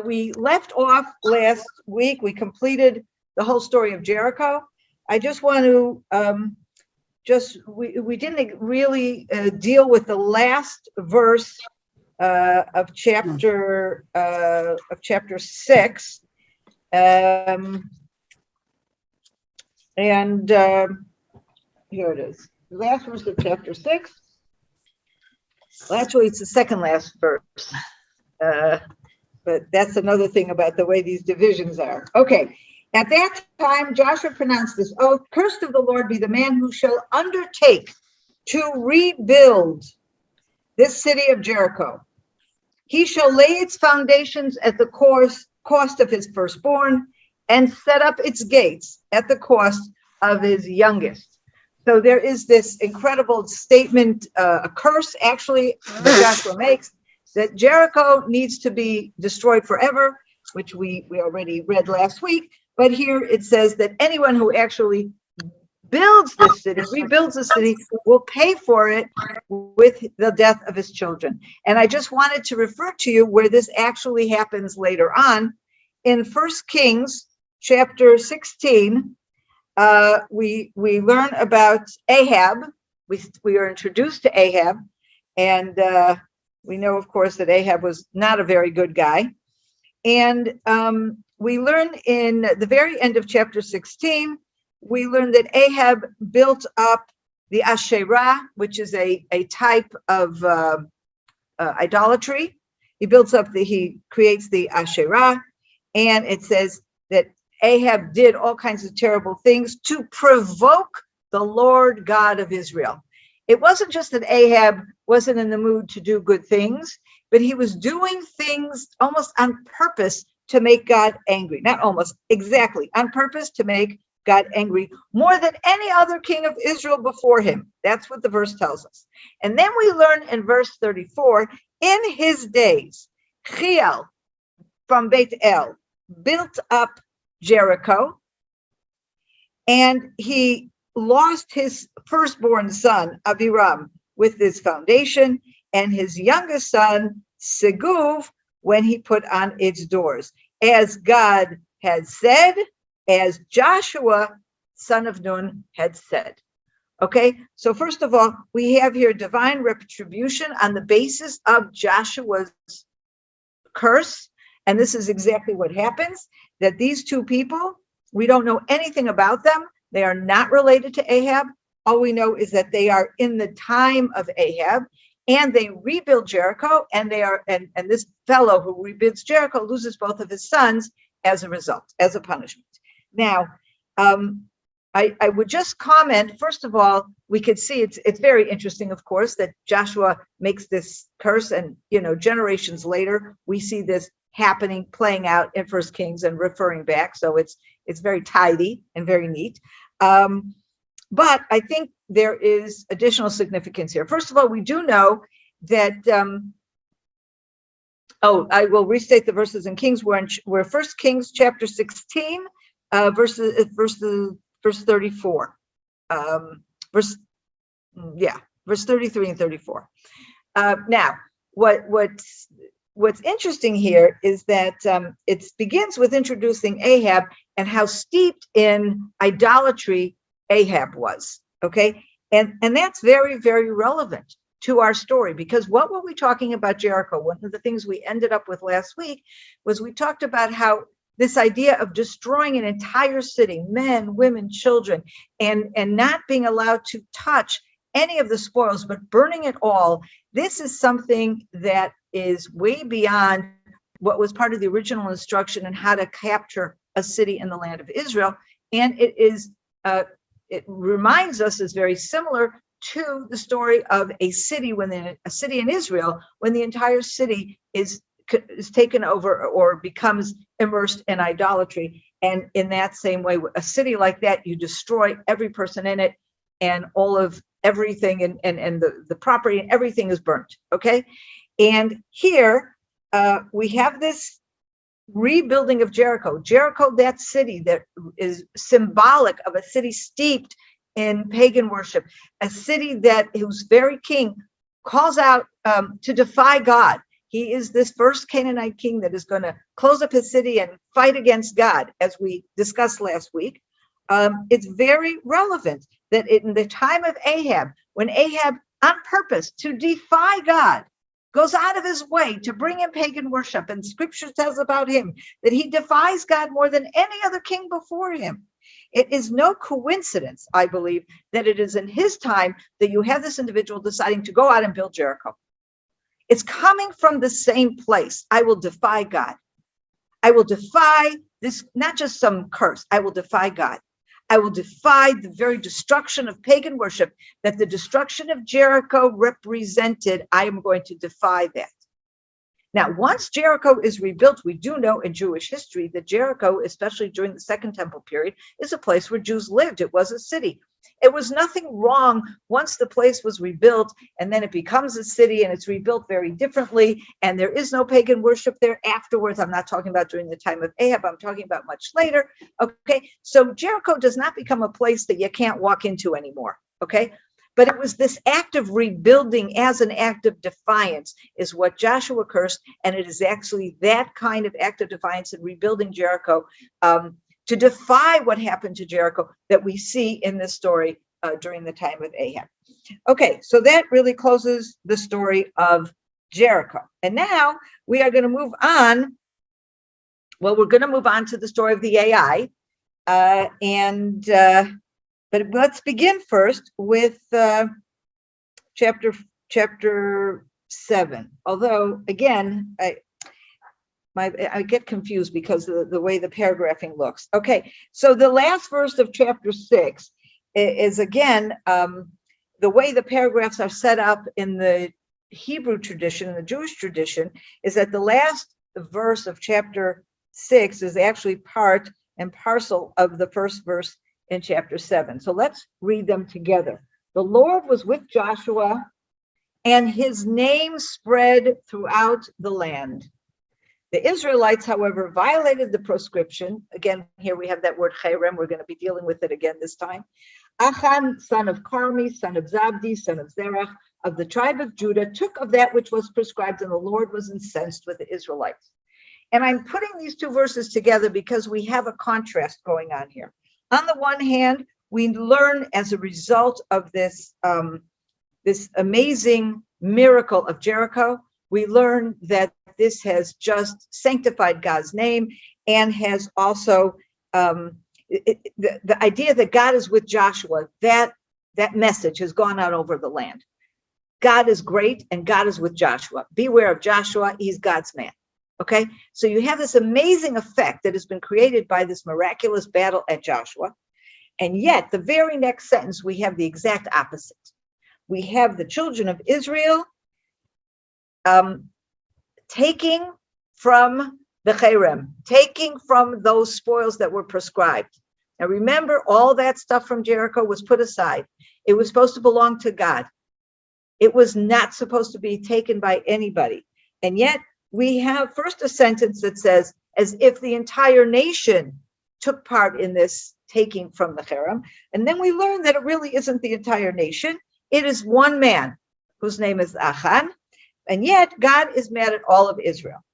We left off last week. We completed the whole story of Jericho. I just want to we didn't really deal with the last verse of chapter 6, and here it is, the last verse of chapter 6. Well, actually, it's the second last verse. But that's another thing about the way these divisions are. Okay. At that time, Joshua pronounced this oath: "Cursed of the Lord be the man who shall undertake to rebuild this city of Jericho. He shall lay its foundations at the cost of his firstborn, and set up its gates at the cost of his youngest." So there is this incredible statement, a curse actually, that Joshua makes, that Jericho needs to be destroyed forever, which we already read last week. But here it says that anyone who actually builds this city, rebuilds the city, will pay for it with the death of his children. And I just wanted to refer to you where this actually happens later on. In 1 Kings chapter 16, we learn about Ahab. We are introduced to Ahab, and we know, of course, that Ahab was not a very good guy. And we learn in the very end of chapter 16, we learn that Ahab built up the Asherah, which is a type of idolatry. He creates the Asherah, and it says that Ahab did all kinds of terrible things to provoke the Lord God of Israel. It wasn't just that Ahab wasn't in the mood to do good things, but he was doing things almost on purpose to make God angry. Not almost, exactly, on purpose to make God angry more than any other king of Israel before him. That's what the verse tells us. And then we learn in verse 34, in his days, Chiel from Beit El built up Jericho, and he lost his firstborn son, Abiram, with this foundation, and his youngest son, Seguv, when he put on its doors, as God had said, as Joshua, son of Nun, had said. Okay, so first of all, we have here divine retribution on the basis of Joshua's curse, and this is exactly what happens, that these two people, we don't know anything about them. They are not related to Ahab. All we know is that they are in the time of Ahab, and they rebuild Jericho, and this fellow who rebuilds Jericho loses both of his sons as a result, as a punishment. Now, I would just comment, first of all, we could see it's very interesting, of course, that Joshua makes this curse, and generations later, we see this happening, playing out in 1 Kings and referring back. So it's very tidy and very neat. But I think there is additional significance here. First of all, we do know that, I will restate the verses in Kings. We're 1 Kings chapter 16, verse 34. Verse 33 and 34. Now, what's interesting here is that it begins with introducing Ahab and how steeped in idolatry Ahab was, okay? And that's very, very relevant to our story, because what were we talking about Jericho? One of the things we ended up with last week was we talked about how this idea of destroying an entire city, men, women, children, and not being allowed to touch any of the spoils, but burning it all. This is something that is way beyond what was part of the original instruction on how to capture a city in the land of Israel. And it reminds us, is very similar to the story of a city in Israel, when the entire city is taken over or becomes immersed in idolatry. And in that same way, a city like that, you destroy every person in it, and all of everything and the property and everything is burnt. Okay. And here we have this rebuilding of Jericho. Jericho, that city that is symbolic of a city steeped in pagan worship, a city that whose very king calls out to defy God He is this first Canaanite king that is going to close up his city and fight against God, as we discussed last week. It's very relevant that in the time of Ahab, when Ahab, on purpose to defy God, goes out of his way to bring in pagan worship, and scripture tells about him that he defies God more than any other king before him. It is no coincidence, I believe, that it is in his time that you have this individual deciding to go out and build Jericho. It's coming from the same place. I will defy God. I will defy this, not just some curse. I will defy God. I will defy the very destruction of pagan worship that the destruction of Jericho represented. I am going to defy that. Now, once Jericho is rebuilt, we do know in Jewish history that Jericho, especially during the Second Temple period, is a place where Jews lived. It was a city. It was nothing wrong once the place was rebuilt, and then it becomes a city and it's rebuilt very differently, and there is no pagan worship there afterwards. I'm not talking about during the time of Ahab. I'm talking about much later. Okay, so Jericho does not become a place that you can't walk into anymore. Okay, but it was this act of rebuilding as an act of defiance is what Joshua cursed, and it is actually that kind of act of defiance and rebuilding Jericho to defy what happened to Jericho that we see in this story during the time of Ahab. Okay, so that really closes the story of Jericho. And now we are going to move on. Well, we're going to move on to the story of the AI. But let's begin first with chapter 7. Although, again, I get confused because of the way the paragraphing looks. Okay, so the last verse of chapter 6 is again, the way the paragraphs are set up in the Hebrew tradition, the Jewish tradition, is that the last verse of chapter 6 is actually part and parcel of the first verse in chapter 7. So let's read them together. The Lord was with Joshua, and his name spread throughout the land. The Israelites, however, violated the proscription. Again, here we have that word cherem. We're going to be dealing with it again this time. Achan, son of Carmi, son of Zabdi, son of Zerach, of the tribe of Judah, took of that which was prescribed, and the Lord was incensed with the Israelites. And I'm putting these two verses together because we have a contrast going on here. On the one hand, we learn as a result of this, this amazing miracle of Jericho, we learn that this has just sanctified God's name and has also the idea that God is with Joshua, that message has gone out over the land. God is great and God is with Joshua. Beware of Joshua, he's God's man. Okay, so you have this amazing effect that has been created by this miraculous battle at Joshua. And yet, the very next sentence, we have the exact opposite. We have the children of Israel taking from the cherem, taking from those spoils that were prescribed. Now remember, all that stuff from Jericho was put aside. It was supposed to belong to God. It was not supposed to be taken by anybody. And yet we have first a sentence that says, as if the entire nation took part in this taking from the cherem. And then we learn that it really isn't the entire nation. It is one man whose name is Achan. And yet God is mad at all of Israel.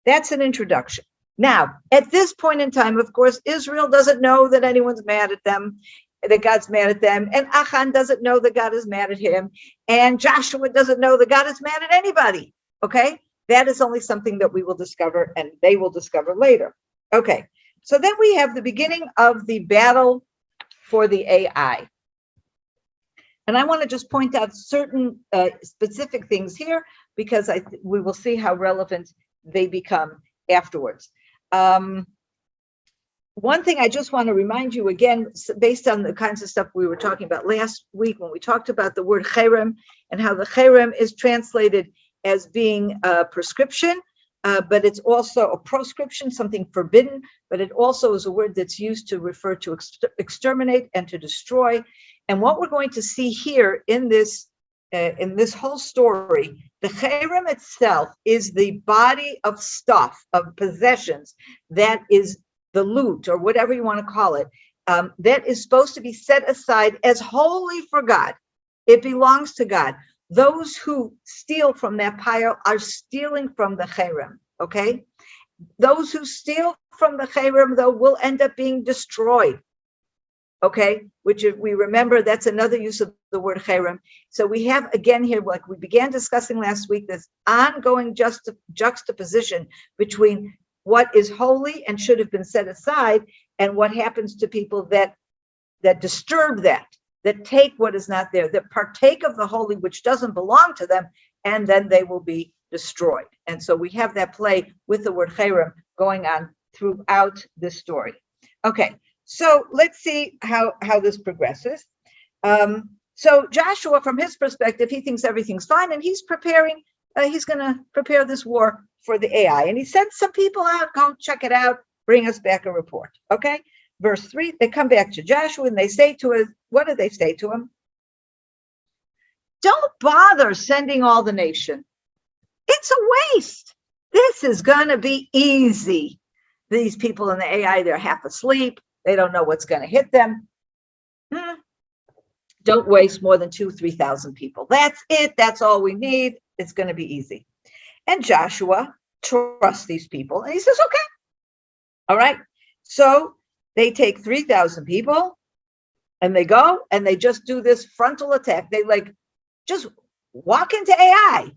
That's an introduction. Now, at this point in time, of course, Israel doesn't know that anyone's mad at them, that God's mad at them. And Achan doesn't know that God is mad at him. And Joshua doesn't know that God is mad at anybody. Okay? That is only something that we will discover and they will discover later. Okay. So then we have the beginning of the battle for the AI. And I want to just point out certain specific things here because we will see how relevant they become afterwards. One thing I just want to remind you again, based on the kinds of stuff we were talking about last week when we talked about the word cherem and how the cherem is translated as being a prescription, but it's also a proscription, something forbidden, but it also is a word that's used to refer to exterminate and to destroy. And what we're going to see here in this whole story, the cherem itself is the body of stuff, of possessions, that is the loot, or whatever you want to call it, that is supposed to be set aside as holy for God. It belongs to God. those who steal from that pile are stealing from the cherem, okay? Those who steal from the cherem, though, will end up being destroyed, okay? Which, if we remember, that's another use of the word cherem. So we have, again here, like we began discussing last week, this ongoing juxtaposition between what is holy and should have been set aside and what happens to people that disturb that take what is not there, that partake of the holy which doesn't belong to them, and then they will be destroyed. And so we have that play with the word cherem going on throughout this story. Okay, so let's see how this progresses. So Joshua, from his perspective, he thinks everything's fine, and he's preparing, he's going to prepare this war for the AI. And he sends some people out, go check it out, bring us back a report, okay? Verse 3, they come back to Joshua and they say to us, what do they say to him? Don't bother sending all the nation. It's a waste. This is going to be easy. These people in the AI, they're half asleep. They don't know what's going to hit them. Don't waste more than 2,000-3,000 people. That's it. That's all we need. It's going to be easy. And Joshua trusts these people. And he says, okay. All right. So they take 3,000 people and they go and they just do this frontal attack. They just walk into AI,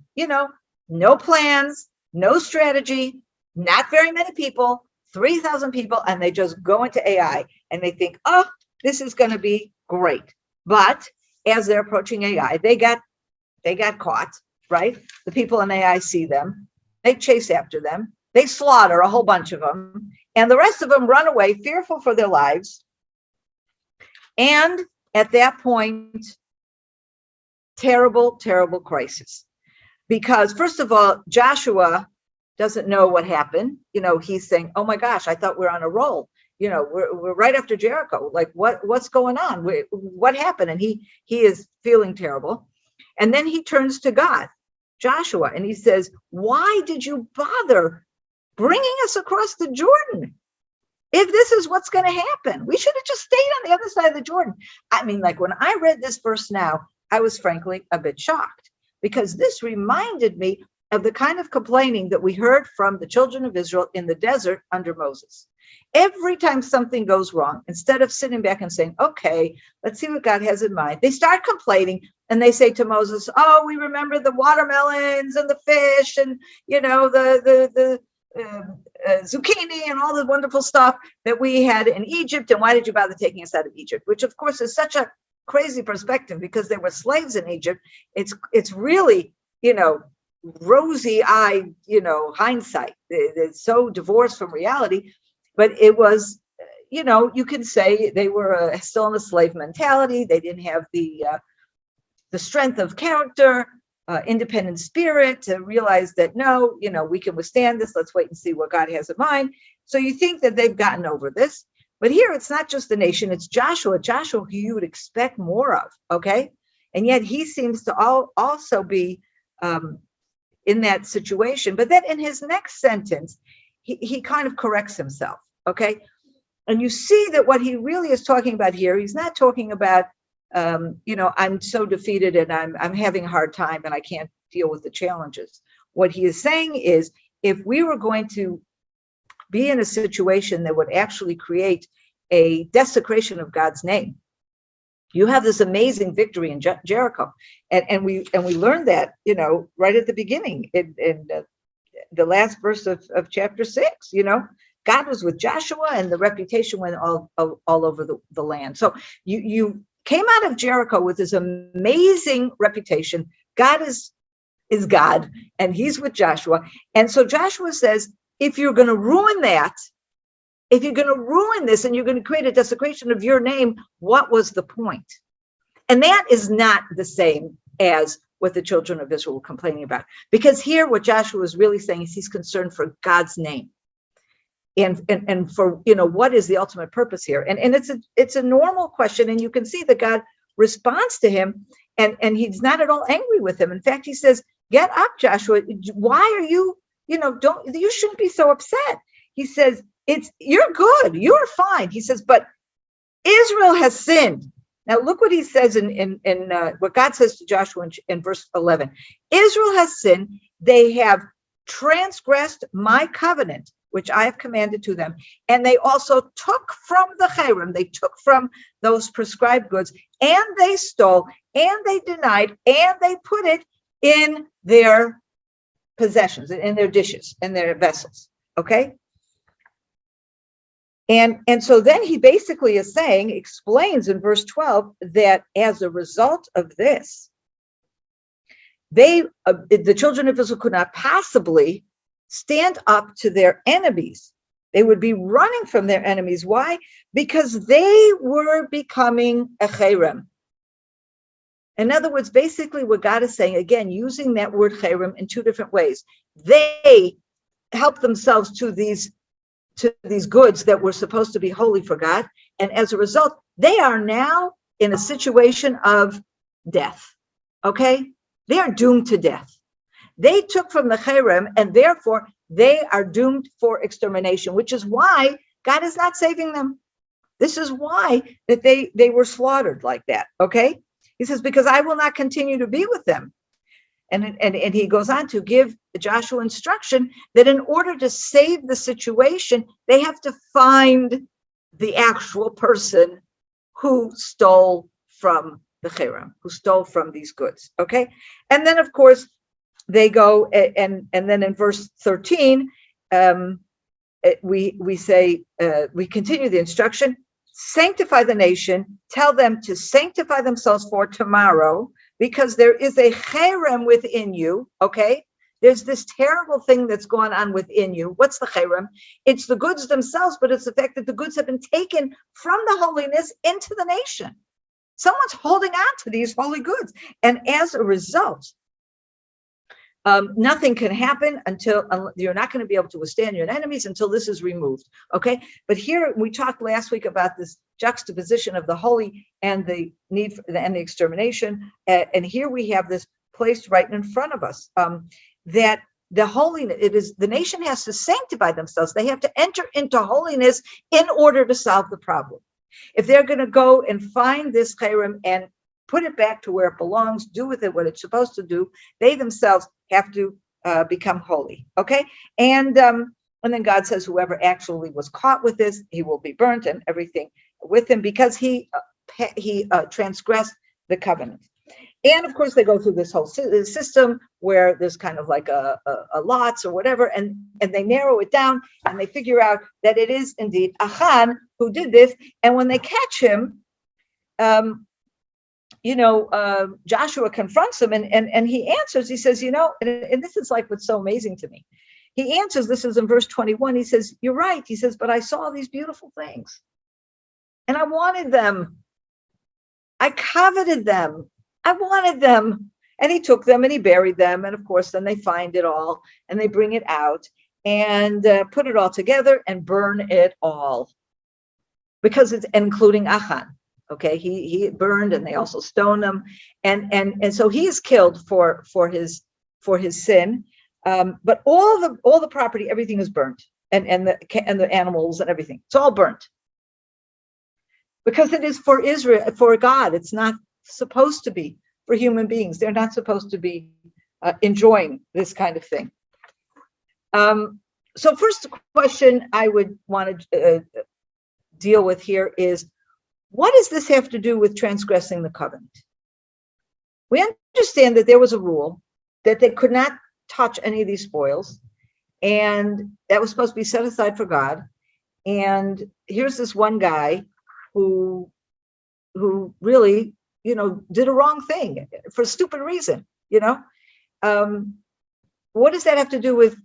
no plans, no strategy, not very many people, 3,000 people, and they just go into AI and they think, oh, this is going to be great. But as they're approaching AI, they got caught, right? The people in AI see them, they chase after them, they slaughter a whole bunch of them, and the rest of them run away, fearful for their lives. And at that point, terrible, terrible crisis. Because first of all, Joshua doesn't know what happened. He's saying, oh my gosh, I thought we're on a roll. We're right after Jericho. Like, what's going on? What happened? And he is feeling terrible. And then he turns to God, Joshua, and he says, why did you bother bringing us across the Jordan? If this is what's going to happen, we should have just stayed on the other side of the Jordan. I mean, like when I read this verse now, I was frankly a bit shocked, because this reminded me of the kind of complaining that we heard from the children of Israel in the desert under Moses. Every time something goes wrong, instead of sitting back and saying, okay, let's see what God has in mind, they start complaining and they say to Moses, oh, we remember the watermelons and the fish and, the zucchini and all the wonderful stuff that we had in Egypt. And why did you bother taking us out of Egypt? Which, of course, is such a crazy perspective, because they were slaves in Egypt. It's really, rosy-eyed, hindsight. It's so divorced from reality. But it was, you can say they were still in a slave mentality. They didn't have the strength of character, independent spirit to realize that, no, we can withstand this. Let's wait and see what God has in mind. So you think that they've gotten over this. But here, it's not just the nation, it's Joshua who you would expect more of, okay? And yet he seems to also be in that situation. But then in his next sentence, he kind of corrects himself, okay? And you see that what he really is talking about here, he's not talking about, I'm so defeated and I'm having a hard time and I can't deal with the challenges. What he is saying is, if we were going to be in a situation that would actually create a desecration of God's name, you have this amazing victory in Jericho. And we learned that, right at the beginning in the last verse of chapter 6, God was with Joshua and the reputation went all over the land. So you came out of Jericho with this amazing reputation. God is God, and he's with Joshua. And so Joshua says, if you're going to ruin that, if you're going to ruin this and you're going to create a desecration of your name, what was the point? And that is not the same as what the children of Israel were complaining about. Because here what Joshua is really saying is he's concerned for God's name. And for, what is the ultimate purpose here? And it's a normal question. And you can see that God responds to him and he's not at all angry with him. In fact, he says, get up, Joshua. Why are you, you shouldn't be so upset. He says, you're good. You're fine. He says, but Israel has sinned. Now look what he says in what God says to Joshua in verse 11. Israel has sinned. They have transgressed my covenant, which I have commanded to them. And they also took from the cherem, they took from those prescribed goods, and they stole, and they denied, and they put it in their possessions, in their dishes, in their vessels. Okay? And so then he basically is saying, explains in verse 12, that as a result of this, the children of Israel could not possibly stand up to their enemies. They would be running from their enemies. Why? Because they were becoming a cherem. In other words, basically what God is saying, again, using that word cherem in two different ways. They helped themselves to these goods that were supposed to be holy for God. And as a result, they are now in a situation of death. Okay? They are doomed to death. They took from the cherem, and therefore they are doomed for extermination, which is why God is not saving them. This is why that they were slaughtered like that. Okay? He says, because I will not continue to be with them. And he goes on to give Joshua instruction that in order to save the situation, they have to find the actual person who stole from the cherem, who stole from these goods. Okay. And then, of course, they go and then in verse 13, we say, we continue the instruction, sanctify the nation, tell them to sanctify themselves for tomorrow, because there is a cherem within you, okay? There's this terrible thing that's going on within you. What's the cherem? It's the goods themselves, but it's the fact that the goods have been taken from the holiness into the nation. Someone's holding on to these holy goods. And as a result, nothing can happen until you're not going to be able to withstand your enemies until this is removed. Okay. But here we talked last week about this juxtaposition of the holy and the need for and the extermination. And here we have this placed right in front of us, that the holiness, it is the nation has to sanctify themselves. They have to enter into holiness in order to solve the problem. If they're going to go and find this cherem and put it back to where it belongs, do with it what it's supposed to do, they themselves have to become holy. Okay. And then God says, whoever actually was caught with this, he will be burnt and everything with him, because he transgressed the covenant. And of course, they go through this whole system where there's kind of like a lots or whatever, and they narrow it down and they figure out that it is indeed Achan who did this. And when they catch him, Joshua confronts him and he answers. He says, and this is like what's so amazing to me. He answers, this is in verse 21. He says, you're right. He says, but I saw these beautiful things and I wanted them. I coveted them. I wanted them. And he took them and he buried them. And of course, then they find it all and they bring it out and put it all together and burn it all, because it's including Achan. Okay, he burned, and they also stoned him, and so he is killed for his sin. But all the property, everything is burnt, and the animals and everything, it's all burnt, because it is for Israel, for God. It's not supposed to be for human beings. They're not supposed to be enjoying this kind of thing. So first question I would want to deal with here is, what does this have to do with transgressing the covenant? We understand that there was a rule that they could not touch any of these spoils, and that was supposed to be set aside for God. And here's this one guy who really, did a wrong thing for a stupid reason. What does that have to do with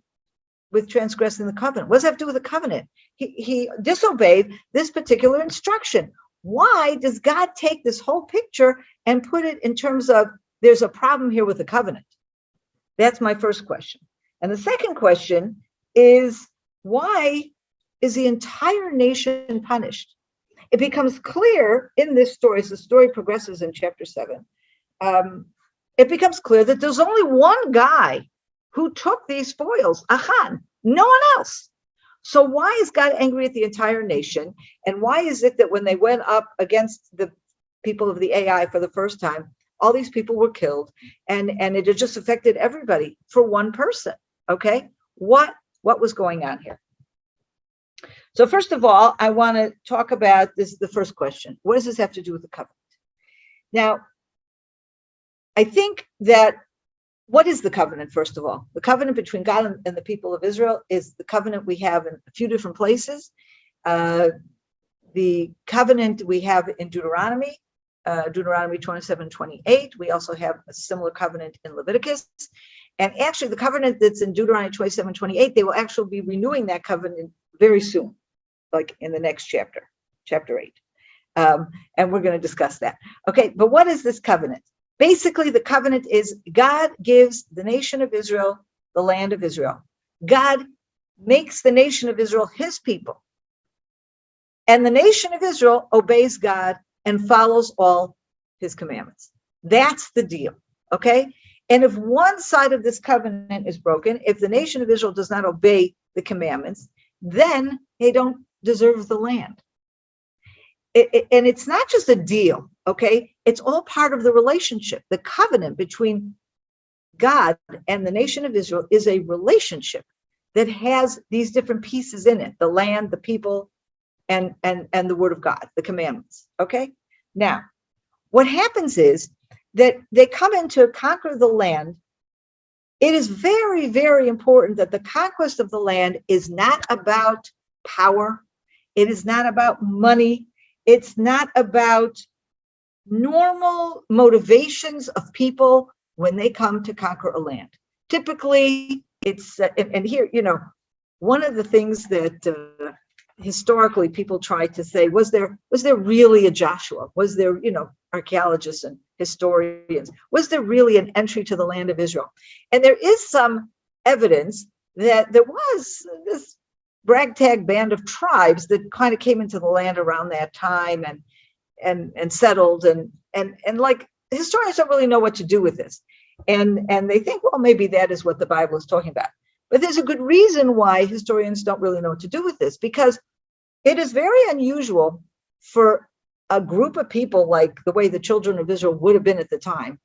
transgressing the covenant? What does that have to do with the covenant? He disobeyed this particular instruction. Why does God take this whole picture and put it in terms of there's a problem here with the covenant? That's my first question. And the second question is, why is the entire nation punished? It becomes clear in this story, as the story progresses in chapter 7, it becomes clear that there's only one guy who took these spoils, Achan, no one else. So why is God angry at the entire nation? And why is it that when they went up against the people of the AI for the first time, all these people were killed, and it had just affected everybody for one person. Okay, what was going on here? So first of all, I want to talk about this. The first question: what does this have to do with the covenant? Now, I think that what is the covenant? First of all, the covenant between God and the people of Israel is the covenant we have in a few different places. The covenant we have in Deuteronomy 27:28. We also have a similar covenant in Leviticus. And actually, the covenant that's in Deuteronomy 27:28, they will actually be renewing that covenant very soon, like in the next chapter, chapter 8. And we're going to discuss that. Okay, but what is this covenant? Basically, the covenant is God gives the nation of Israel the land of Israel. God makes the nation of Israel his people. And the nation of Israel obeys God and follows all his commandments. That's the deal, okay? And if one side of this covenant is broken, if the nation of Israel does not obey the commandments, then they don't deserve the land. And it's not just a deal, okay? It's all part of the relationship. The covenant between God and the nation of Israel is a relationship that has these different pieces in it: the land, the people, and the word of God, the commandments, okay? Now, what happens is that they come in to conquer the land. It is very, very important that the conquest of the land is not about power. It is not about money. It's not about normal motivations of people when they come to conquer a land. Typically, it's, and here, one of the things that historically people try to say, was there really a Joshua? Was there, archaeologists and historians, was there really an entry to the land of Israel? And there is some evidence that there was this ragtag band of tribes that kind of came into the land around that time and settled, and like historians don't really know what to do with this. And they think, well, maybe that is what the Bible is talking about. But there's a good reason why historians don't really know what to do with this, because it is very unusual for a group of people like the way the children of Israel would have been at the time,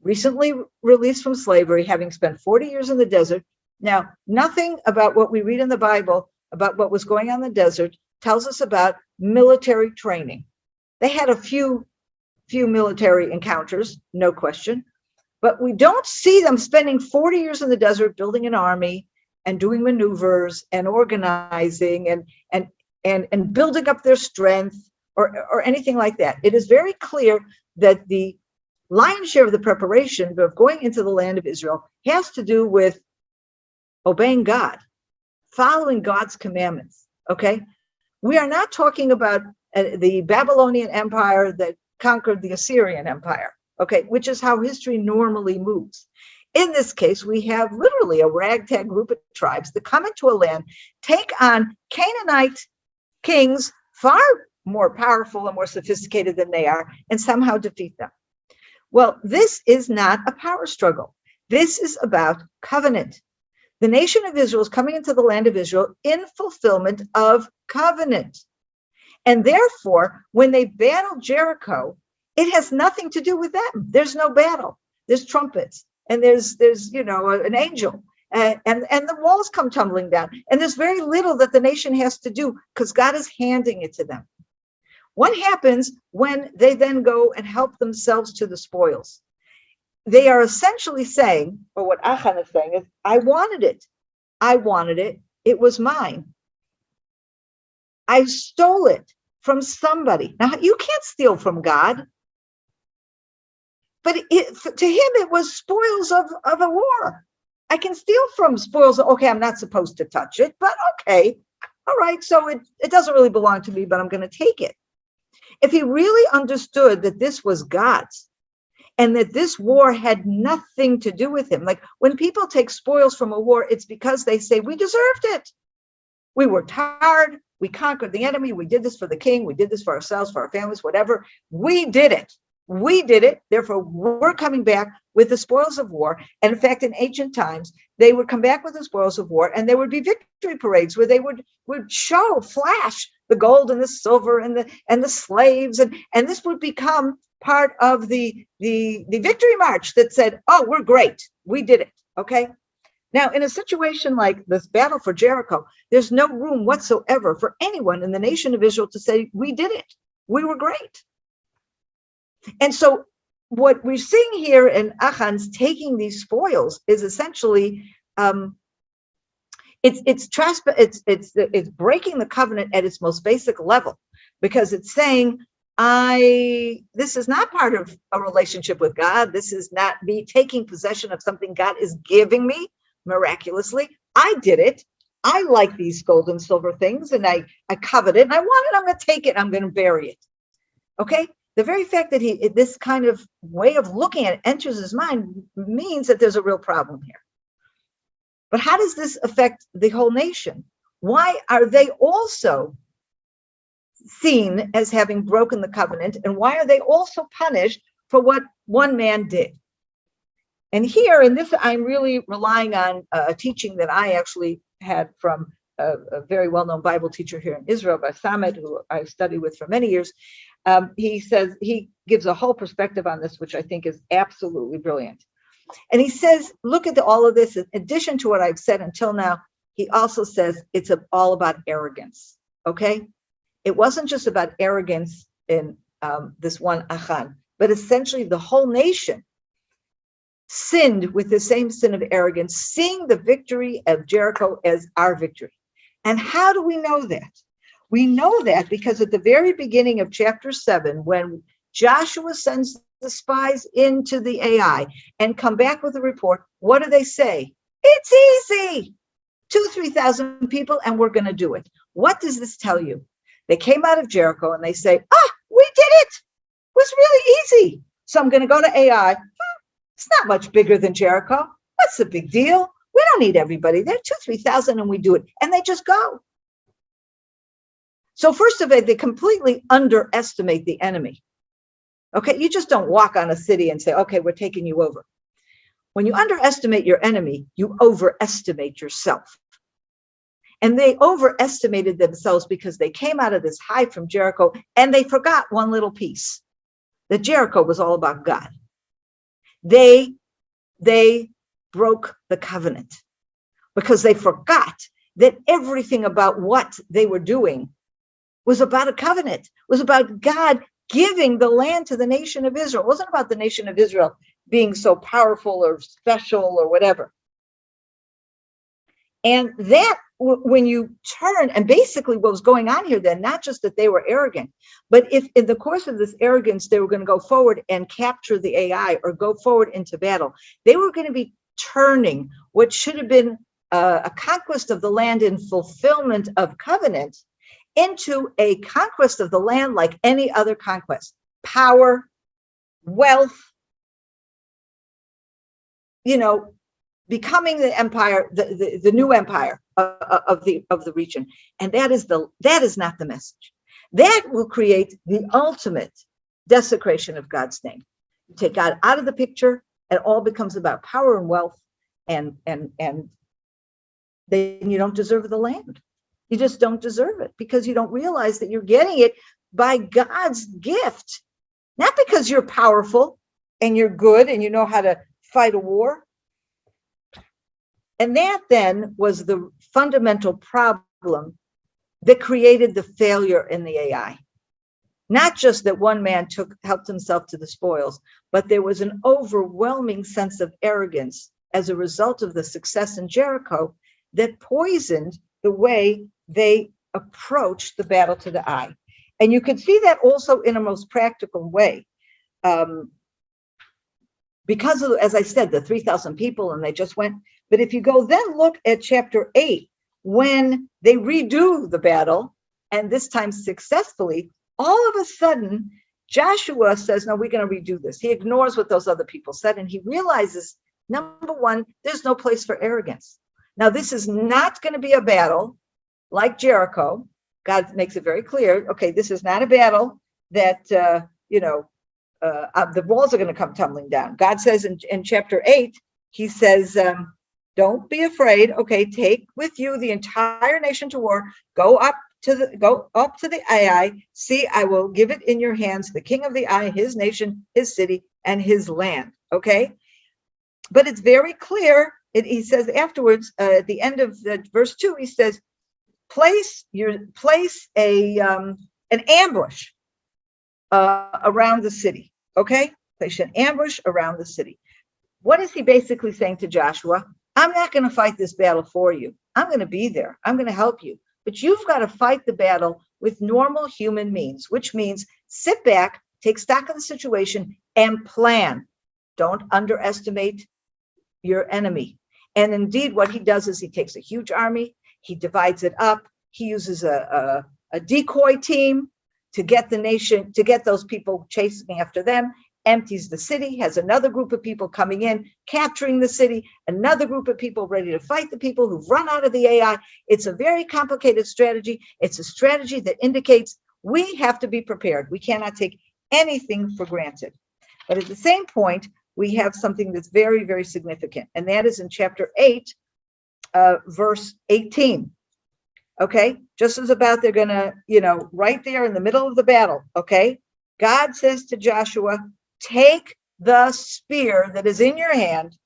recently released from slavery, having spent 40 years in the desert. Now, nothing about what we read in the Bible about what was going on in the desert tells us about military training. They had a few military encounters, no question, but we don't see them spending 40 years in the desert building an army and doing maneuvers and organizing and building up their strength or anything like that. It is very clear that the lion's share of the preparation of going into the land of Israel has to do with obeying God, following God's commandments, okay? We are not talking about the Babylonian Empire that conquered the Assyrian Empire, okay, which is how history normally moves. In this case, we have literally a ragtag group of tribes that come into a land, take on Canaanite kings far more powerful and more sophisticated than they are, and somehow defeat them. Well, this is not a power struggle. This is about covenant. The nation of Israel is coming into the land of Israel in fulfillment of covenant. And therefore, when they battle Jericho, it has nothing to do with them. There's no battle. There's trumpets, and there's an angel, and the walls come tumbling down. And there's very little that the nation has to do because God is handing it to them. What happens when they then go and help themselves to the spoils? They are essentially saying, or what Achan is saying is, I wanted it. I wanted it. It was mine. I stole it from somebody. Now, you can't steal from God. But to him, it was spoils of a war. I can steal from spoils. Okay, I'm not supposed to touch it, but okay. All right, so it doesn't really belong to me, but I'm going to take it. If he really understood that this was God's and that this war had nothing to do with him, like when people take spoils from a war, it's because they say, we deserved it. We worked hard. We conquered the enemy. We did this for the king. We did this for ourselves, for our families, whatever. We did it. We did it. Therefore, we're coming back with the spoils of war. And in fact, in ancient times, they would come back with the spoils of war, and there would be victory parades where they would flash the gold and the silver and the slaves, and this would become part of the victory march that said, oh, we're great, we did it. Okay. Now, in a situation like this battle for Jericho, there's no room whatsoever for anyone in the nation of Israel to say, we did it, we were great. And so what we're seeing here in Achan's taking these spoils is essentially, it's breaking the covenant at its most basic level, because it's saying, this is not part of a relationship with God. This is not me taking possession of something God is giving me miraculously. I did it. I like these gold and silver things, and I covet it, and I want it. I'm going to take it. I'm going to bury it. Okay. The very fact that this kind of way of looking at it enters his mind means that there's a real problem here. But how does this affect the whole nation? Why are they also seen as having broken the covenant? And why are they also punished for what one man did? And here in this, I'm really relying on a teaching that I actually had from a very well-known Bible teacher here in Israel, by Samet, who I've studied with for many years. He gives a whole perspective on this, which I think is absolutely brilliant. And he says, look at all of this. In addition to what I've said until now, he also says it's all about arrogance. Okay. It wasn't just about arrogance in this one Achan, but essentially the whole nation sinned with the same sin of arrogance, seeing the victory of Jericho as our victory. And how do we know that? We know that because at the very beginning of chapter 7, when Joshua sends the spies into the Ai and come back with a report, what do they say? It's easy. 2,000-3,000 people, and we're going to do it. What does this tell you? They came out of Jericho and they say, we did it. It was really easy. So I'm going to go to Ai. It's not much bigger than Jericho. What's the big deal? We don't need everybody there. 2,000-3,000, and we do it. And they just go. So first of all, they completely underestimate the enemy. Okay, you just don't walk on a city and say, okay, we're taking you over. When you underestimate your enemy, you overestimate yourself. And they overestimated themselves because they came out of this high from Jericho and they forgot one little piece, that Jericho was all about God. They broke the covenant because they forgot that everything about what they were doing was about a covenant, was about God giving the land to the nation of Israel. It wasn't about the nation of Israel being so powerful or special or whatever. And that, when you turn, and basically what was going on here then, not just that they were arrogant, but if in the course of this arrogance, they were going to go forward and capture the Ai or go forward into battle, they were going to be turning what should have been a conquest of the land in fulfillment of covenant into a conquest of the land like any other conquest. Power, wealth, becoming the empire, the new empire of the region. And that is not the message. That will create the ultimate desecration of God's name. You take God out of the picture, it all becomes about power and wealth, and then you don't deserve the land. You just don't deserve it because you don't realize that you're getting it by God's gift, not because you're powerful and you're good and you know how to fight a war. And that then was the fundamental problem that created the failure in the Ai. Not just that one man helped himself to the spoils, but there was an overwhelming sense of arrogance as a result of the success in Jericho that poisoned the way they approached the battle to the Ai. And you could see that also in a most practical way. Because of, as I said, the 3,000 people, and they just went. But if you go then look at chapter 8, when they redo the battle, and this time successfully, all of a sudden, Joshua says, no, we're going to redo this. He ignores what those other people said, and he realizes, number one, there's no place for arrogance. Now, this is not going to be a battle like Jericho. God makes it very clear, okay, this is not a battle that, the walls are going to come tumbling down. God says in chapter 8, he says, Don't be afraid. Okay, take with you the entire nation to war. Go up to the Ai. See, I will give it in your hands, the king of the Ai, his nation, his city, and his land. Okay, but it's very clear. He says afterwards, at the end of verse 2, he says, place an ambush around the city. Okay, place an ambush around the city. What is he basically saying to Joshua? I'm not going to fight this battle for you. I'm going to be there. I'm going to help you. But you've got to fight the battle with normal human means, which means sit back, take stock of the situation, and plan. Don't underestimate your enemy. And indeed, what he does is he takes a huge army, he divides it up, he uses a decoy team to get the nation, to get those people chasing after them, empties the city, has another group of people coming in, capturing the city, another group of people ready to fight the people who've run out of the Ai. It's a very complicated strategy. It's a strategy that indicates we have to be prepared. We cannot take anything for granted. But at the same point, we have something that's very, very significant, and that is in chapter 8, verse 18. Okay, just as about they're gonna, right there in the middle of the battle, okay, God says to Joshua, take the spear that is in your hand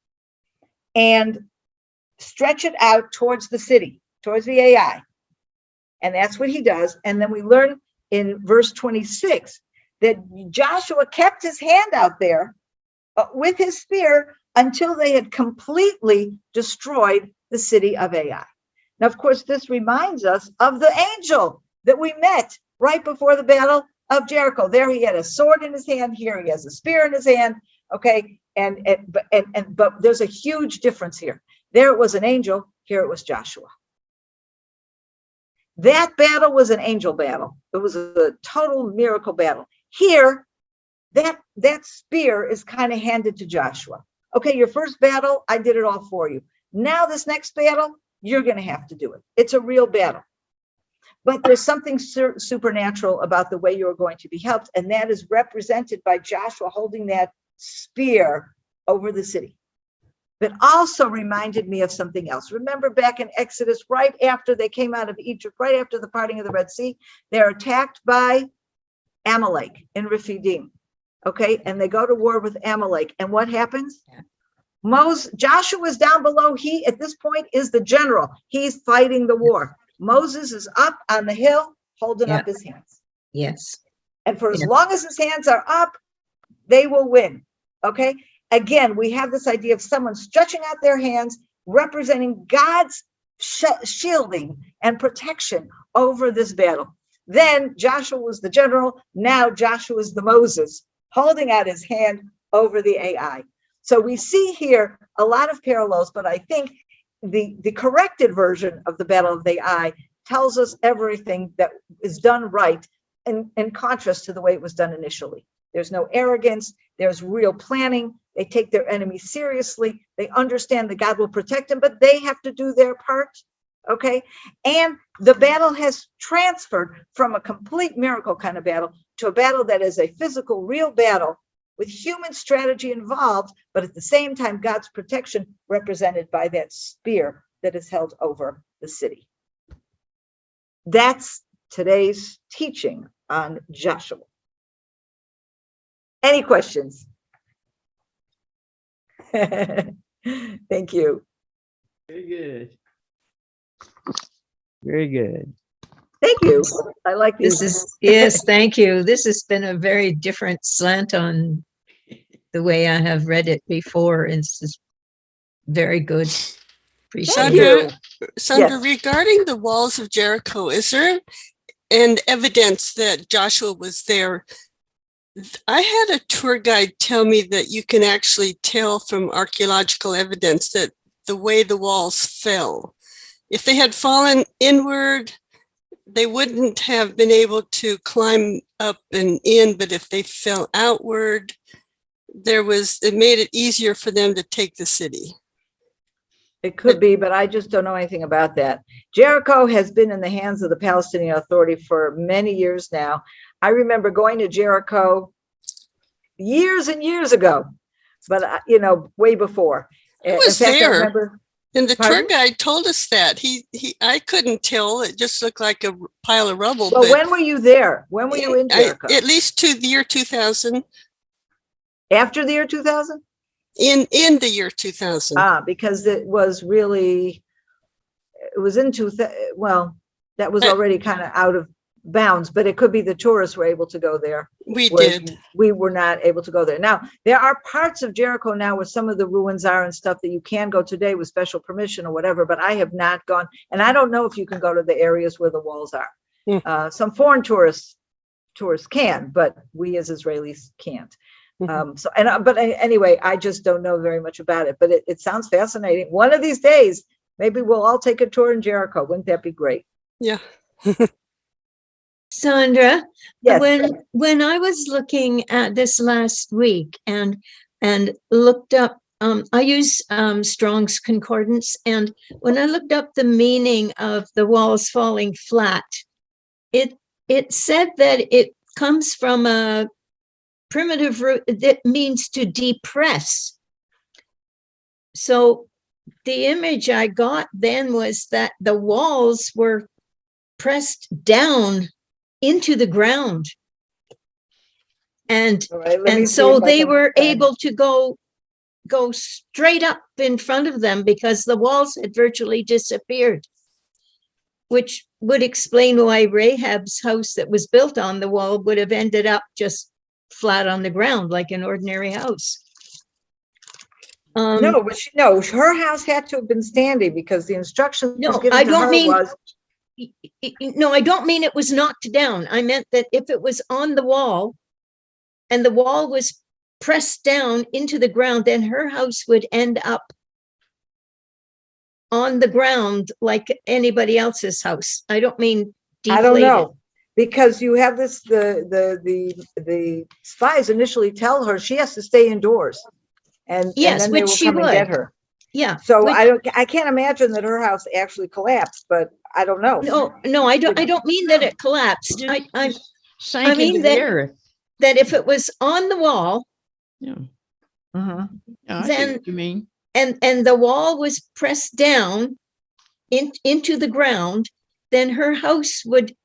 and stretch it out towards the city, towards the Ai. And that's what he does. And then we learn in verse 26 that Joshua kept his hand out there with his spear until they had completely destroyed the city of Ai. Now, of course, this reminds us of the angel that we met right before the battle of Jericho. There he had a sword in his hand. Here he has a spear in his hand. Okay, but there's a huge difference here. There it was an angel. Here it was Joshua. That battle was an angel battle. It was a total miracle battle. Here, that spear is kind of handed to Joshua. Okay, your first battle, I did it all for you. Now this next battle, you're going to have to do it. It's a real battle. But there's something supernatural about the way you're going to be helped, and that is represented by Joshua holding that spear over the city. But also reminded me of something else. Remember back in Exodus, right after they came out of Egypt, right after the parting of the Red Sea, they're attacked by Amalek in Rephidim. Okay, and they go to war with Amalek. And what happens? Joshua's down below. He, at this point, is the general. He's fighting the war. Moses is up on the hill, holding up his hands. Yes. And for as long as his hands are up, they will win. Okay? Again, we have this idea of someone stretching out their hands, representing God's shielding and protection over this battle. Then Joshua was the general. Now Joshua is the Moses, holding out his hand over the Ai. So we see here a lot of parallels, but I think the corrected version of the Battle of the Ai tells us everything that is done right in contrast to the way it was done initially. There's no arrogance. There's real planning. They take their enemy seriously. They understand that God will protect them, but they have to do their part. Okay. And the battle has transferred from a complete miracle kind of battle to a battle that is a physical, real battle with human strategy involved, but at the same time, God's protection represented by that spear that is held over the city. That's today's teaching on Joshua. Any questions? Thank you. Very good. Very good. Thank you. I like this. Yes, thank you. This has been a very different slant on the way I have read it before. It's very good. Sondra, Yes. regarding the walls of Jericho, is there an evidence that Joshua was there? I had a tour guide tell me that you can actually tell from archaeological evidence that the way the walls fell, if they had fallen inward, they wouldn't have been able to climb up and in, but if they fell outward, it made it easier for them to take the city. It could be, but I just don't know anything about that. Jericho has been in the hands of the Palestinian Authority for many years now. I remember going to Jericho years and years ago, but way before. I was in fact, there. I remember, And the tour Pardon? guide told us that. I couldn't tell. It just looked like a pile of rubble. Well, but when were you there? When were you in Jericho? At least to the year 2000. After the year 2000? In the year 2000. Because it was in well, that was already kind of out of bounds, but it could be the tourists were able to go there. We whereas did. We were not able to go there. Now, there are parts of Jericho now where some of the ruins are and stuff that you can go today with special permission or whatever, but I have not gone. And I don't know if you can go to the areas where the walls are. Some foreign tourists can, but we as Israelis can't. But anyway, I just don't know very much about it, but it sounds fascinating. One of these days, maybe we'll all take a tour in Jericho. Wouldn't that be great? Yeah. Sondra, Yes. when I was looking at this last week and looked up, I use Strong's Concordance, and when I looked up the meaning of the walls falling flat, it said that it comes from a primitive root that means to depress. So the image I got then was that the walls were pressed down into the ground. And so they were able to go straight up in front of them because the walls had virtually disappeared, which would explain why Rahab's house that was built on the wall would have ended up just flat on the ground like an ordinary house. No, her house had to have been standing because the instructions given I to don't her mean was. No, I don't mean it was knocked down. I meant that if it was on the wall and the wall was pressed down into the ground, then her house would end up on the ground like anybody else's house. I don't mean deflated. I don't know, because you have this, the spies initially tell her she has to stay indoors. And then they will come and get her. Yeah. So I can't imagine that her house actually collapsed, but I don't know. No, I don't mean that it collapsed. I mean that if it was on the wall, yeah. Then I see what you mean. And the wall was pressed down into the ground, then her house would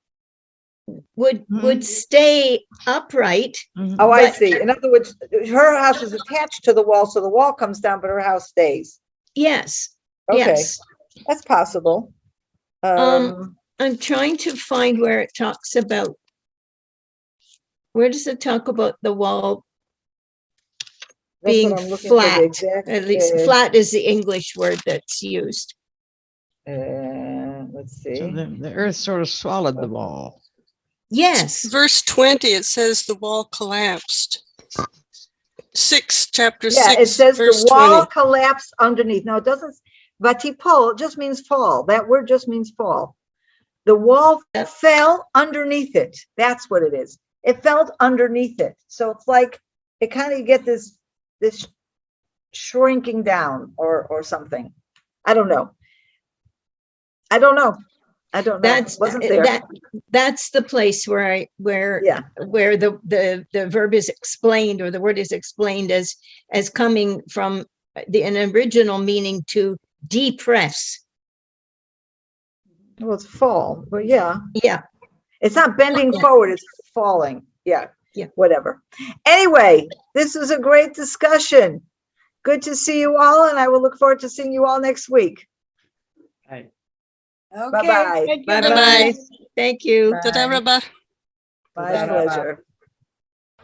stay upright. Oh, I see. In other words, her house is attached to the wall, so the wall comes down, but her house stays. Yes. Okay. Yes. That's possible. I'm trying to find where it talks about. Where does it talk about the wall being flat? At least flat is the English word that's used. Let's see. So the earth sort of swallowed the wall. Yes. Verse 20, it says the wall collapsed. Chapter 6, it says verse the wall 20. collapsed underneath. No, it doesn't. Vatipol just means fall. That word just means fall. The wall fell underneath it. That's what it is. It fell underneath it. So it's like it kind of get this shrinking down or something. I don't know. Wasn't there. That's the place where the verb is explained, or the word is explained as coming from an original meaning to depress. Well, it's fall, but yeah. It's not bending forward, it's falling. Yeah. Whatever. Anyway, this was a great discussion. Good to see you all, and I will look forward to seeing you all next week. Right. Okay. Bye-bye. Bye-bye. Thank you. Bye. My pleasure.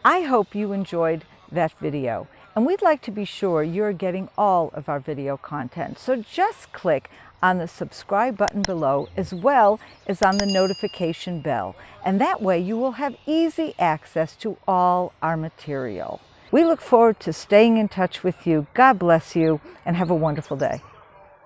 I hope you enjoyed that video, and we'd like to be sure you're getting all of our video content. So just click on the subscribe button below, as well as on the notification bell, and that way you will have easy access to all our material. We look forward to staying in touch with you. God bless you, and have a wonderful day.